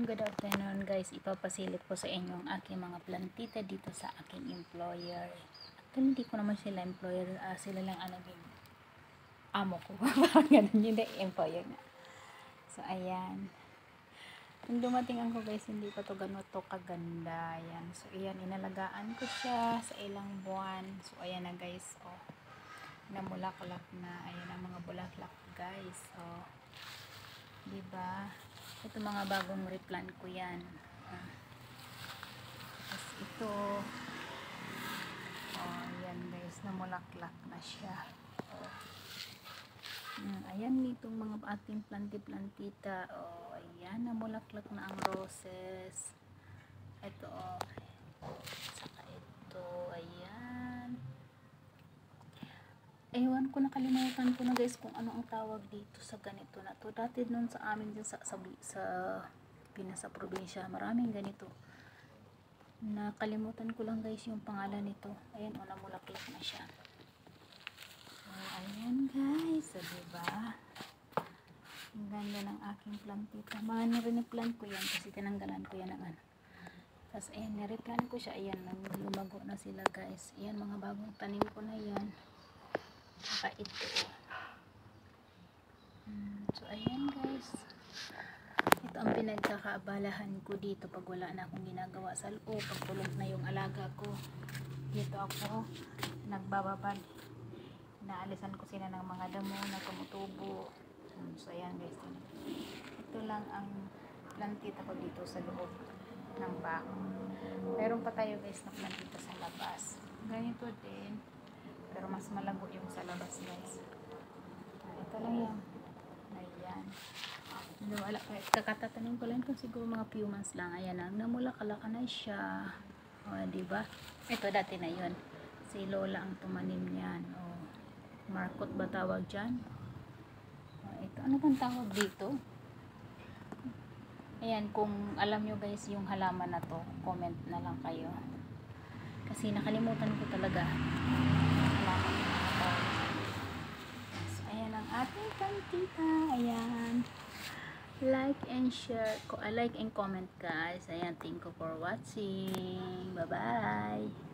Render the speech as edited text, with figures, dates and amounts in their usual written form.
Good afternoon guys, ipapasilip ko sa inyo ang aking mga plantita dito sa aking employer. Actually hindi ko naman sila employer, sila lang naging amo ko. Parang ganun, hindi employer nga. So ayan, nung dumating ako guys, hindi pa to ganito to kaganda. Ayan. So ayan, inalagaan ko siya sa ilang buwan. So ayan na guys, oh, namulaklak na. Ayan ang mga bulaklak guys, oh, diba? Ito mga bagong replant ko yan. Tapos ito, oh, yan guys, namulaklak na siya. Oh. Ayan itong mga ating plantita. Oh, ayan, namulaklak na ang roses. Ito, oh. Saka ito, ayan. Ewan ko, nakalimutan ko na guys kung ano ang tawag dito sa ganito na to. Dati nun sa amin dyan sa Pinas, sa probinsya, maraming ganito. Nakalimutan ko lang guys yung pangalan nito. Ayan, o, namulaklak na siya. So, ayan guys, so, diba? Ang ganda ng aking plantita. Nire-plant ko yan kasi tinanggalan ko yan ng ano. Tapos ayan, nire-plant ko siya. Ayan, lumago na sila guys. Ayan, mga bagong tanim ko na yan. Saka ito. So ayan guys, ito ang pinagkakaabalahan ko dito pag wala na akong ginagawa sa loob, pag tulog na yung alaga ko. Dito ako nagbababad, naalisan ko sila ng mga damo na tumutubo. So ayan guys, ito lang ang plantita ko dito sa loob ng bako. Meron pa tayo guys na plantita sa labas, ganito din, pero mas malago yung sa labas guys. Ito lang yan. Ayan. Kakatatanim ko lang kung siguro mga few months lang. Ayan na, namulaklak na siya. O, diba? Ito dati na yun. Si Lola ang tumanim niyan. O, markot ba tawag dyan? O, ito. Ano bang tawag dito? Ayan, kung alam nyo guys yung halaman na to, comment na lang kayo. Kasi nakalimutan ko talaga. So, ayan ang ating plantita. Ayan. Like and share. Like and comment guys. Ayan, thank you for watching. Bye bye.